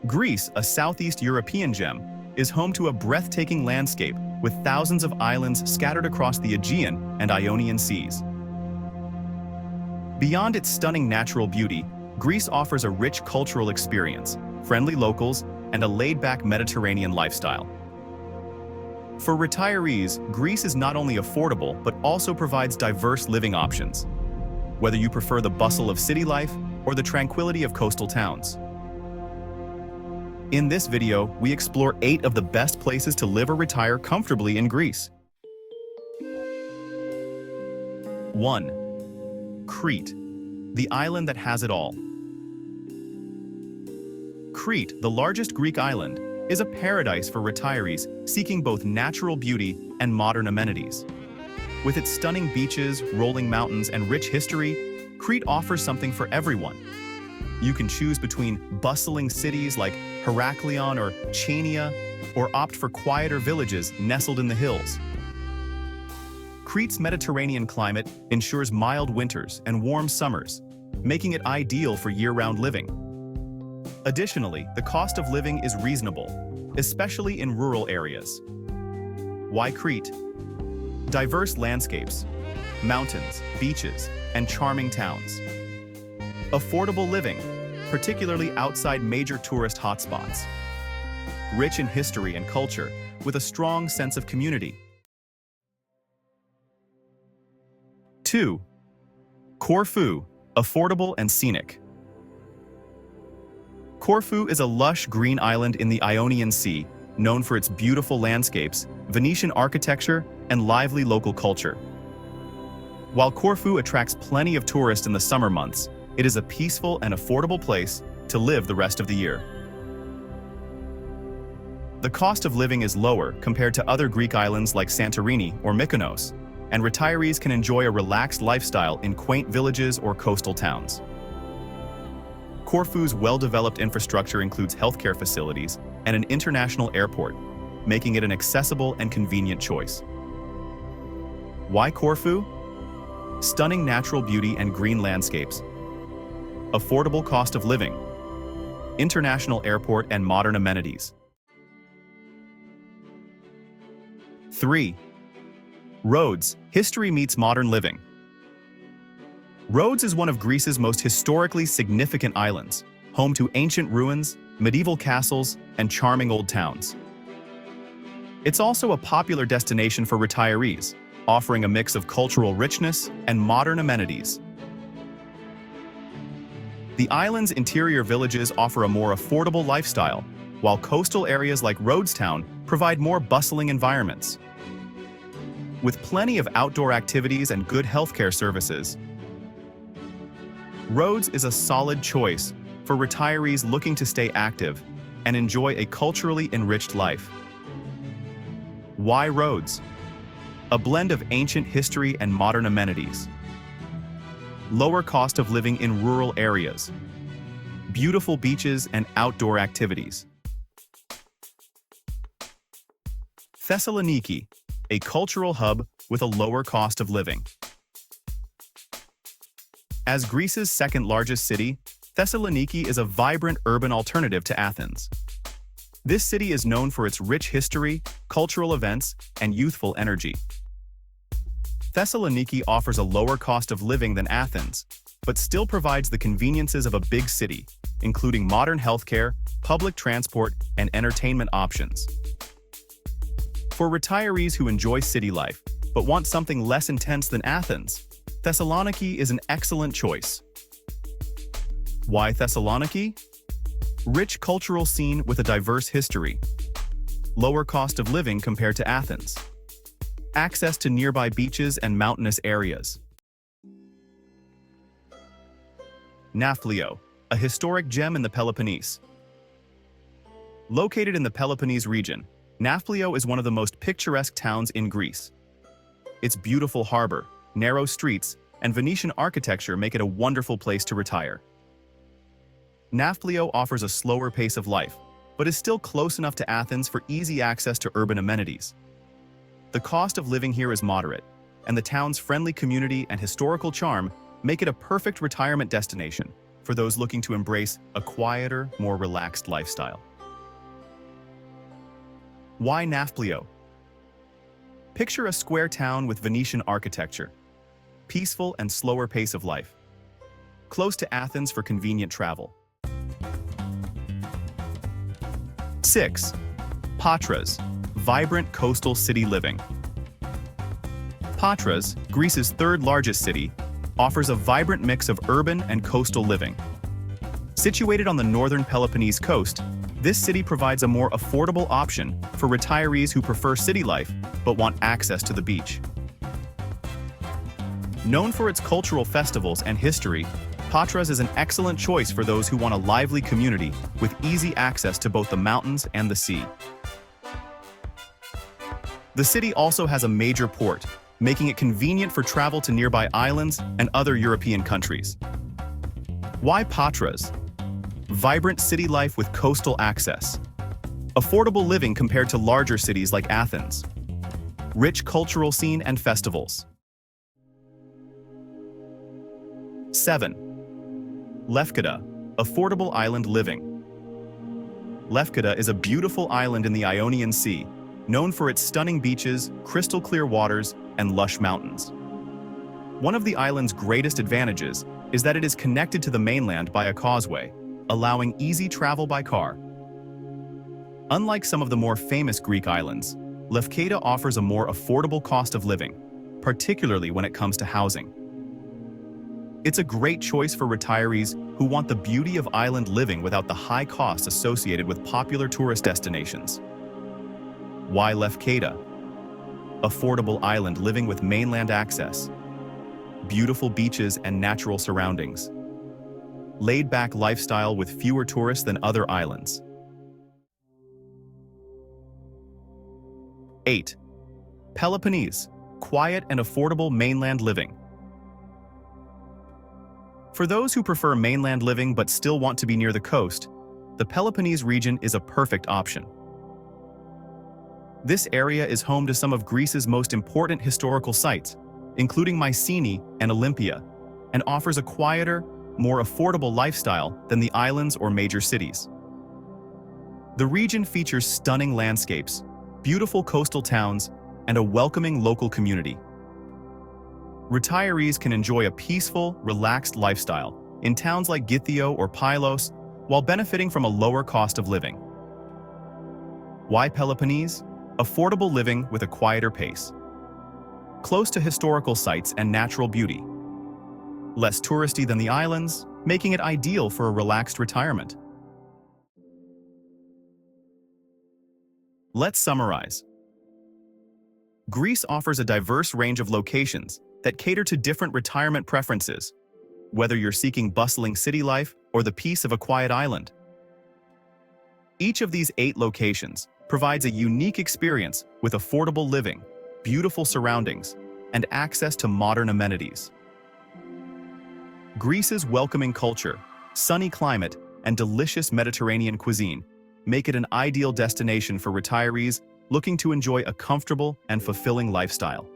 Greece, a Southeast European gem, is home to a breathtaking landscape with thousands of islands scattered across the Aegean and Ionian seas. Beyond its stunning natural beauty, Greece offers a rich cultural experience, friendly locals, and a laid-back Mediterranean lifestyle. For retirees, Greece is not only affordable but also provides diverse living options, whether you prefer the bustle of city life or the tranquility of coastal towns. In this video, we explore 8 of the best places to live or retire comfortably in Greece. 1. Crete, the island that has it all. Crete, the largest Greek island, is a paradise for retirees seeking both natural beauty and modern amenities. With its stunning beaches, rolling mountains, and rich history, Crete offers something for everyone. You can choose between bustling cities like Heraklion or Chania, or opt for quieter villages nestled in the hills. Crete's Mediterranean climate ensures mild winters and warm summers, making it ideal for year-round living. Additionally, the cost of living is reasonable, especially in rural areas. Why Crete? Diverse landscapes, mountains, beaches, and charming towns. Affordable living, particularly outside major tourist hotspots. Rich in history and culture, with a strong sense of community. 2. Corfu, affordable and scenic. Corfu is a lush green island in the Ionian Sea, known for its beautiful landscapes, Venetian architecture, and lively local culture. While Corfu attracts plenty of tourists in the summer months, it is a peaceful and affordable place to live the rest of the year. The cost of living is lower compared to other Greek islands like Santorini or Mykonos, and retirees can enjoy a relaxed lifestyle in quaint villages or coastal towns. Corfu's well-developed infrastructure includes healthcare facilities and an international airport, making it an accessible and convenient choice. Why Corfu? Stunning natural beauty and green landscapes, affordable cost of living, international airport, and modern amenities. 3. Rhodes, history meets modern living. Rhodes is one of Greece's most historically significant islands, home to ancient ruins, medieval castles, and charming old towns. It's also a popular destination for retirees, offering a mix of cultural richness and modern amenities. The island's interior villages offer a more affordable lifestyle, while coastal areas like Rhodestown provide more bustling environments. With plenty of outdoor activities and good healthcare services, Rhodes is a solid choice for retirees looking to stay active and enjoy a culturally enriched life. Why Rhodes? A blend of ancient history and modern amenities. Lower cost of living in rural areas. Beautiful beaches and outdoor activities. Thessaloniki, a cultural hub with a lower cost of living. As Greece's second-largest city, Thessaloniki is a vibrant urban alternative to Athens. This city is known for its rich history, cultural events, and youthful energy. Thessaloniki offers a lower cost of living than Athens, but still provides the conveniences of a big city, including modern healthcare, public transport, and entertainment options. For retirees who enjoy city life, but want something less intense than Athens, Thessaloniki is an excellent choice. Why Thessaloniki? Rich cultural scene with a diverse history. Lower cost of living compared to Athens. Access to nearby beaches and mountainous areas. Nafplio, a historic gem in the Peloponnese. Located in the Peloponnese region, Nafplio is one of the most picturesque towns in Greece. Its beautiful harbor, narrow streets, and Venetian architecture make it a wonderful place to retire. Nafplio offers a slower pace of life, but is still close enough to Athens for easy access to urban amenities. The cost of living here is moderate, and the town's friendly community and historical charm make it a perfect retirement destination for those looking to embrace a quieter, more relaxed lifestyle. Why Nafplio? Picture a square town with Venetian architecture, peaceful and slower pace of life, close to Athens for convenient travel. 6. Patras, vibrant coastal city living. Patras, Greece's third largest city, offers a vibrant mix of urban and coastal living. Situated on the northern Peloponnese coast, this city provides a more affordable option for retirees who prefer city life but want access to the beach. Known for its cultural festivals and history, Patras is an excellent choice for those who want a lively community with easy access to both the mountains and the sea. The city also has a major port, making it convenient for travel to nearby islands and other European countries. Why Patras? Vibrant city life with coastal access. Affordable living compared to larger cities like Athens. Rich cultural scene and festivals. 7. Lefkada, affordable island living. Lefkada is a beautiful island in the Ionian Sea, known for its stunning beaches, crystal-clear waters, and lush mountains. One of the island's greatest advantages is that it is connected to the mainland by a causeway, allowing easy travel by car. Unlike some of the more famous Greek islands, Lefkada offers a more affordable cost of living, particularly when it comes to housing. It's a great choice for retirees who want the beauty of island living without the high costs associated with popular tourist destinations. Why Lefkada? Affordable island living with mainland access. Beautiful beaches and natural surroundings. Laid-back lifestyle with fewer tourists than other islands. 8. Peloponnese, quiet and affordable mainland living. For those who prefer mainland living but still want to be near the coast, the Peloponnese region is a perfect option. This area is home to some of Greece's most important historical sites, including Mycenae and Olympia, and offers a quieter, more affordable lifestyle than the islands or major cities. The region features stunning landscapes, beautiful coastal towns, and a welcoming local community. Retirees can enjoy a peaceful, relaxed lifestyle in towns like Githio or Pylos while benefiting from a lower cost of living. Why Peloponnese? Affordable living with a quieter pace. Close to historical sites and natural beauty. Less touristy than the islands, making it ideal for a relaxed retirement. Let's summarize. Greece offers a diverse range of locations that cater to different retirement preferences, whether you're seeking bustling city life or the peace of a quiet island. Each of these 8 locations provides a unique experience with affordable living, beautiful surroundings, and access to modern amenities. Greece's welcoming culture, sunny climate, and delicious Mediterranean cuisine make it an ideal destination for retirees looking to enjoy a comfortable and fulfilling lifestyle.